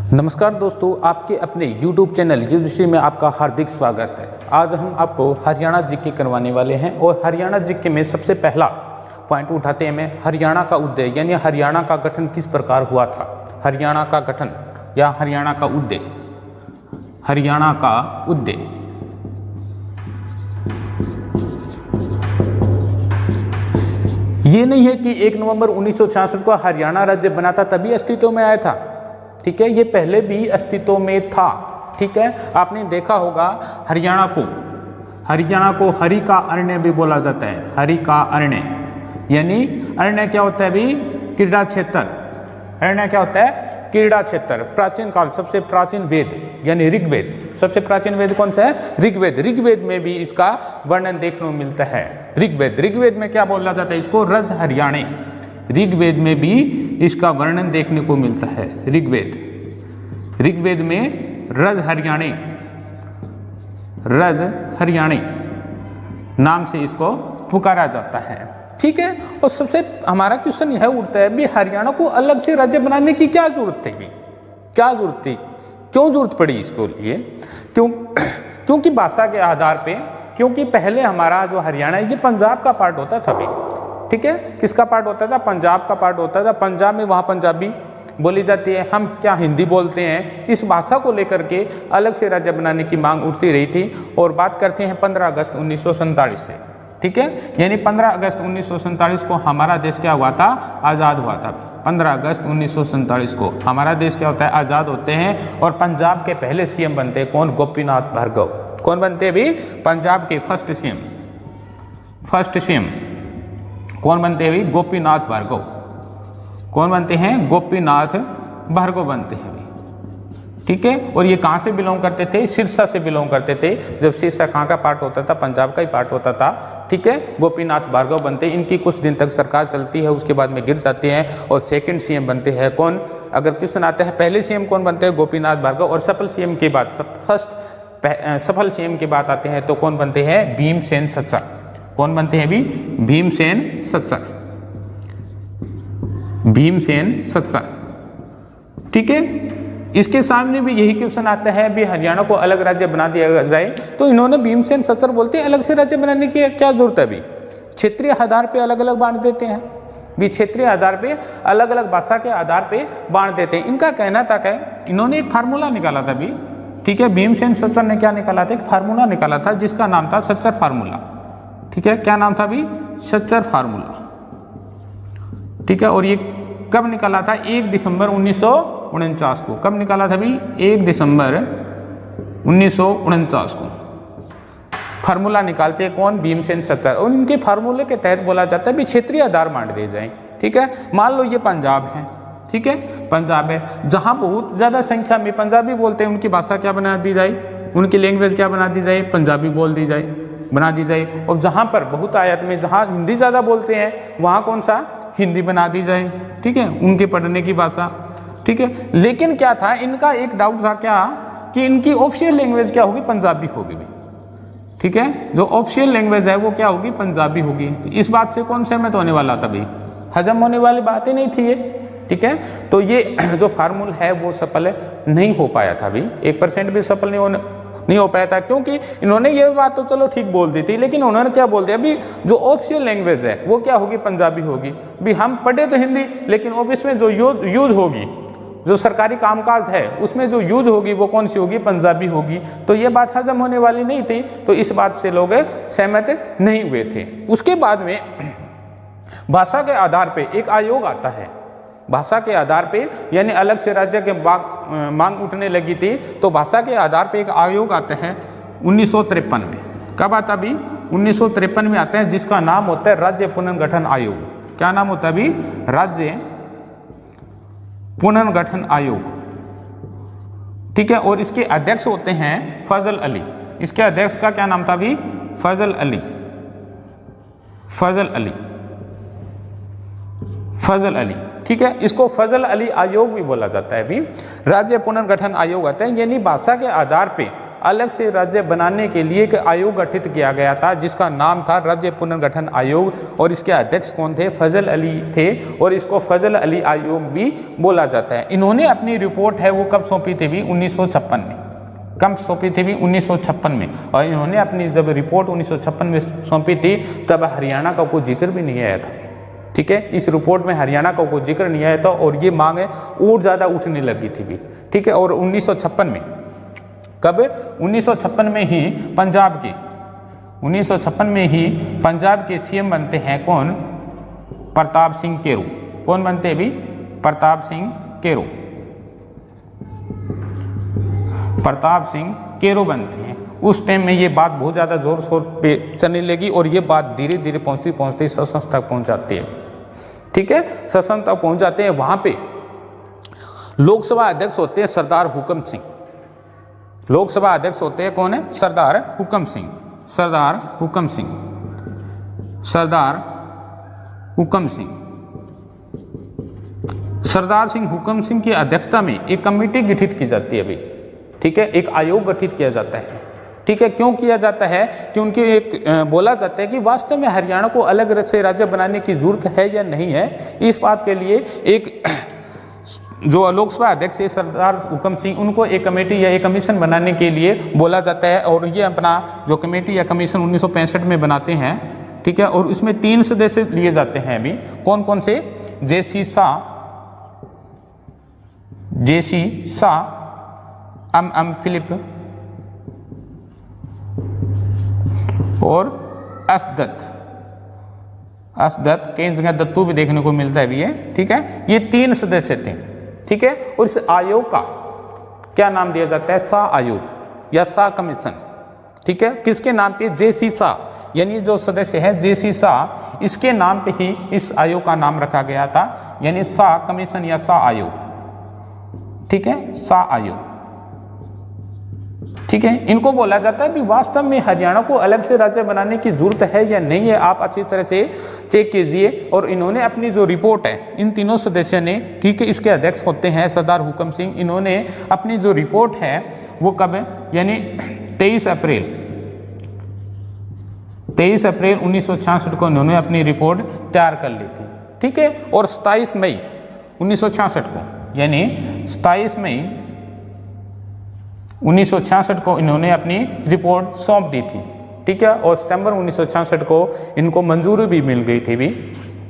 नमस्कार दोस्तों, आपके अपने YouTube चैनल यूजीसी में आपका हार्दिक स्वागत है। आज हम आपको हरियाणा जीके करवाने वाले हैं और हरियाणा जीके में सबसे पहला पॉइंट उठाते हैं मैं हरियाणा का उदय यानी हरियाणा का गठन किस प्रकार हुआ था। हरियाणा का गठन या हरियाणा का उदय। हरियाणा का उदय ये नहीं है कि 1 नवंबर 1966 को हरियाणा राज्य बना था तभी अस्तित्व में आया था। ठीक है, ये पहले भी अस्तित्व में था। ठीक है, आपने देखा होगा हरियाणा को हरि का अरण्य भी बोला जाता है। हरि का अरण्य यानी अरण्य क्या होता है अभी? क्रीड़ा क्षेत्र। अरण्य क्या होता है? क्रीड़ा क्षेत्र। प्राचीन काल सबसे प्राचीन वेद यानी ऋग्वेद, सबसे प्राचीन वेद कौन सा है? ऋग्वेद। ऋग्वेद में भी इसका वर्णन देखने को मिलता है। ऋग्वेद में क्या बोला जाता है? इसको रज हरियाणे। ऋग्वेद में भी इसका वर्णन देखने को मिलता है। ऋग्वेद में रज हरियाणे नाम से इसको पुकारा जाता है। ठीक है, और सबसे हमारा क्वेश्चन यह उठता है भी हरियाणा को अलग से राज्य बनाने की क्या जरूरत थी? क्या जरूरत थी? क्यों जरूरत पड़ी इसको लिए? क्योंकि भाषा के आधार पे, क्योंकि पहले हमारा जो हरियाणा है ये पंजाब का पार्ट होता था भी। ठीक है, किसका पार्ट होता था? पंजाब का पार्ट होता था। पंजाब में वहाँ पंजाबी बोली जाती है, हम क्या हिंदी बोलते हैं। इस भाषा को लेकर के अलग से राज्य बनाने की मांग उठती रही थी। और बात करते हैं 15 अगस्त 1947 से। ठीक है, यानी 15 अगस्त 1947 को हमारा देश क्या हुआ था? आज़ाद हुआ था। 15 अगस्त 1947 को हमारा देश क्या होता है? आज़ाद होते हैं। और पंजाब के पहले सीएम बनते हैं कौन? गोपीनाथ भार्गव। कौन बनते हैं अभी? पंजाब के फर्स्ट सीएम कौन बनते हैं अभी? गोपीनाथ भार्गव। कौन बनते हैं? गोपीनाथ भार्गव बनते हैं अभी। ठीक है, और ये कहाँ से बिलोंग करते थे? सिरसा से बिलोंग करते थे। जब सिरसा कहाँ का पार्ट होता था? पंजाब का ही पार्ट होता था। ठीक है, गोपीनाथ भार्गव बनते हैं। इनकी कुछ दिन तक सरकार चलती है, उसके बाद में गिर जाते हैं और सेकंड सीएम बनते हैं कौन? अगर क्वेश्चन आता है पहले सीएम कौन बनते हैं? गोपीनाथ भार्गव। और सफल सीएम के बाद सफल सीएम की बात आते हैं तो कौन बनते हैं? भीमसेन सच्चा। कौन बनते हैं अभी? भीमसेन सच्चा। ठीक है, इसके सामने भी यही क्वेश्चन आता है भी हरियाणा को अलग राज्य बना दिया जाए तो इन्होंने भीमसेन सच्चर बोलते हैं अलग से राज्य बनाने की क्या जरूरत है? अभी क्षेत्रीय आधार पे अलग अलग बांट देते हैं भी। क्षेत्रीय आधार पे अलग अलग भाषा के आधार पे बांट देते हैं। इनका कहना था कि इन्होंने एक फार्मूला निकाला था अभी। ठीक है, भीमसेन सच्चर ने क्या निकाला था? एक फार्मूला निकाला था जिसका नाम था सच्चर फार्मूला। ठीक है, क्या नाम था अभी? सच्चर फार्मूला। ठीक है, और ये कब निकाला था? 1 दिसंबर 1949 को। कब निकाला था अभी? 1 दिसंबर 1949 को फार्मूला निकालते हैं कौन? भीमसेन सच्चर। और इनके फार्मूले के तहत बोला जाता है भी क्षेत्रीय आधार बांट दिए जाए। ठीक है, मान लो ये पंजाब है। ठीक है, पंजाब है जहां बहुत ज्यादा संख्या में पंजाबी बोलते हैं, उनकी भाषा क्या बना दी जाए? उनकी लैंग्वेज क्या बना दी जाए? पंजाबी बना दी जाए। और जहां पर बहुत आयत में जहां हिंदी ज्यादा बोलते हैं वहां कौन सा? हिंदी बना दी जाए। ठीक है, उनके पढ़ने की भाषा। ठीक है, लेकिन क्या था इनका एक डाउट था क्या कि इनकी ऑफिशियल लैंग्वेज क्या होगी? पंजाबी होगी। ठीक है, जो ऑफिशियल लैंग्वेज है वो क्या होगी? पंजाबी होगी। तो इस बात से कौन सहमत होने वाला था भाई? हजम होने वाली बात ही नहीं थी ये। ठीक है, तो ये जो फार्मूला है वो सफल नहीं हो पाया था अभी। 1% भी सफल नहीं हो पाया था क्योंकि इन्होंने ये बात तो चलो ठीक बोल दी थी, लेकिन उन्होंने क्या बोल दिया अभी जो ऑफिशियल लैंग्वेज है वो क्या होगी? पंजाबी होगी। भी हम पढ़े तो हिंदी, लेकिन ऑफिस में जो यूज होगी, जो सरकारी कामकाज है उसमें जो यूज होगी वो कौन सी होगी? पंजाबी होगी। तो ये बात हजम होने वाली नहीं थी, तो इस बात से लोग सहमत नहीं हुए थे। उसके बाद में भाषा के आधार पे एक आयोग आता है। भाषा के आधार पे यानी अलग से राज्य के मांग उठने लगी थी तो भाषा के आधार पे एक आयोग आता है 1953 में। कब आता भी? 1953 में आता है, जिसका नाम होता है राज्य पुनर्गठन आयोग। क्या नाम होता है अभी? राज्य पुनर्गठन आयोग। ठीक है, और इसके अध्यक्ष होते हैं फजल अली। इसके अध्यक्ष का क्या नाम था अभी? फजल अली। ठीक है, इसको फजल अली आयोग भी बोला जाता है। अभी राज्य पुनर्गठन आयोग आता है, यानी भाषा के आधार पे अलग से राज्य बनाने के लिए एक आयोग गठित किया गया था जिसका नाम था राज्य पुनर्गठन आयोग, और इसके अध्यक्ष कौन थे? फजल अली थे, और इसको फजल अली आयोग भी बोला जाता है। इन्होंने अपनी रिपोर्ट है वो कब सौंपी थी भी? 1956 में। कब सौंपी थी भी? 1956 में। और इन्होंने अपनी जब रिपोर्ट 1956 में सौंपी थी तब हरियाणा का कोई जिक्र भी नहीं आया था, ठीक है। इस रिपोर्ट में हरियाणा का कोई जिक्र नहीं आया था और ये मांग और ज़्यादा उठने लगी थी भी, ठीक है। और 1956 में, कब? 1956 में ही पंजाब के 1956 में ही पंजाब के सीएम बनते हैं कौन? प्रताप सिंह केरू। कौन बनते हैं भी? प्रताप सिंह केरू। प्रताप सिंह केरू बनते हैं। उस टाइम में ये बात बहुत ज़्यादा जोर शोर पे चलने लगी और ये बात धीरे धीरे पहुँचती पहुँचती ससन तक पहुँच जाती है, ठीक है। ससन तक पहुँच जाते हैं। वहाँ पे लोकसभा अध्यक्ष होते हैं सरदार हुकम सिंह। लोकसभा अध्यक्ष होते हैं कौन है? सरदार हुकम सिंह। सरदार हुकम सिंह। सरदार हुकम सिंह। सरदार सिंह हुकम सिंह की अध्यक्षता में एक कमेटी गठित की जाती है अभी, ठीक है। एक आयोग गठित किया जाता है, ठीक है। क्यों किया जाता है? क्योंकि एक बोला जाता है कि वास्तव में हरियाणा को अलग से राज्य बनाने की जरूरत है या नहीं है। इस बात के लिए एक जो लोकसभा अध्यक्ष है सरदार हुकम सिंह, उनको एक कमेटी या एक कमीशन बनाने के लिए बोला जाता है। और ये अपना जो कमेटी या कमीशन 1965 में बनाते हैं, ठीक है। और उसमें 3 सदस्य लिए जाते हैं अभी। कौन कौन से? जेसी शाह, फिलिप और असदत, कई जगह दत्तू भी देखने को मिलता है भी है, ठीक है। ये 3 सदस्य थे, ठीक है। और इस आयोग का क्या नाम दिया जाता है? शाह आयोग या शाह कमीशन, ठीक है। किसके नाम पे? जेसी शाह, यानी जो सदस्य है जेसी शाह, इसके नाम पे ही इस आयोग का नाम रखा गया था, यानी शाह कमीशन या शाह आयोग, ठीक है। शाह आयोग, ठीक है। इनको बोला जाता है कि वास्तव में हरियाणा को अलग से राज्य बनाने की जरूरत है या नहीं है, आप अच्छी तरह से चेक कीजिए। और इन्होंने अपनी जो रिपोर्ट है, इन तीनों सदस्यों ने, ठीक है, इसके अध्यक्ष होते हैं सरदार हुकम सिंह, इन्होंने अपनी जो रिपोर्ट है वो कब? यानी 23 अप्रैल 1966 को इन्होंने अपनी रिपोर्ट तैयार कर ली थी, ठीक है। और 27 मई 1966 को, यानी 27 मई 1966 को इन्होंने अपनी रिपोर्ट सौंप दी थी, ठीक है। और सितंबर 1966 को इनको मंजूरी भी मिल गई थी भी,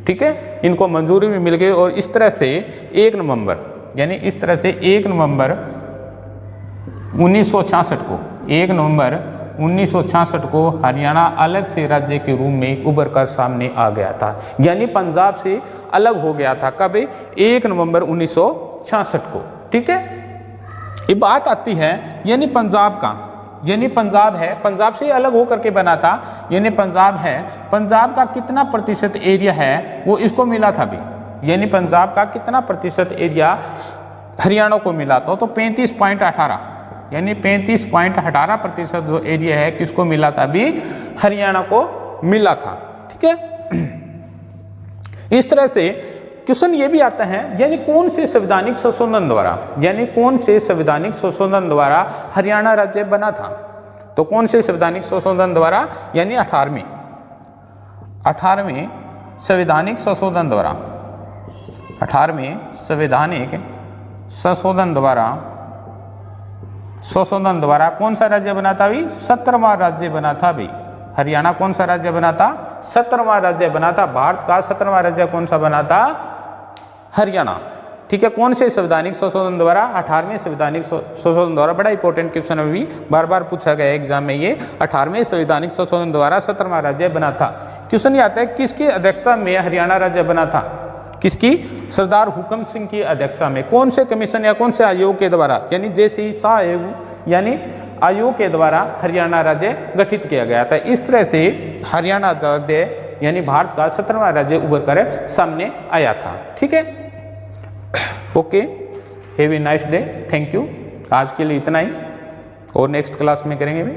ठीक है। इनको मंजूरी भी मिल गई और इस तरह से 1 नवंबर 1966 को हरियाणा अलग से राज्य के रूप में उभर कर सामने आ गया था, यानी पंजाब से अलग हो गया था। कब? 1 नवंबर 1966 को, ठीक है। ये बात आती है, यानी पंजाब का, यानी पंजाब है, पंजाब से अलग होकर के बना था, यानी पंजाब है, पंजाब का कितना प्रतिशत एरिया है वो इसको मिला था भी, यानी पंजाब का कितना प्रतिशत एरिया हरियाणा को मिला था? तो 35.18, यानी 35.18% जो एरिया है किसको मिला था भी? हरियाणा को मिला था, ठीक है। इस तरह से क्वेश्चन ये भी आता है, यानी कौन से संवैधानिक संशोधन द्वारा हरियाणा राज्य बना था? तो कौन से संवैधानिक संशोधन द्वारा? यानी 18वें संवैधानिक संशोधन द्वारा, 18वें संवैधानिक संशोधन द्वारा कौन सा राज्य बना था भी? 17वां राज्य बना था भी। हरियाणा कौन सा राज्य बना था? 17वां राज्य बना था। भारत का 17वां राज्य कौन सा बना था? हरियाणा, ठीक है। कौन से संवैधानिक संशोधन द्वारा? 18वें संवैधानिक संशोधन द्वारा। बड़ा इंपॉर्टेंट क्वेश्चन अभी बार बार पूछा गया एग्जाम में, ये 18वें संवैधानिक संशोधन द्वारा 17वां राज्य बना था। क्वेश्चन ये आता है, किसकी अध्यक्षता में हरियाणा राज्य बना था? किसकी? सरदार हुकम सिंह की अध्यक्षता में। कौन से कमीशन या कौन से आयोग के द्वारा? यानी जेसी शाह आयोग, यानी आयोग के द्वारा हरियाणा राज्य गठित किया गया था। इस तरह से हरियाणा राज्य यानी भारत का 17वां राज्य उभर कर सामने आया था, ठीक है। Okay, have a nice day, thank you. आज के लिए इतना ही, और नेक्स्ट क्लास में करेंगे भी।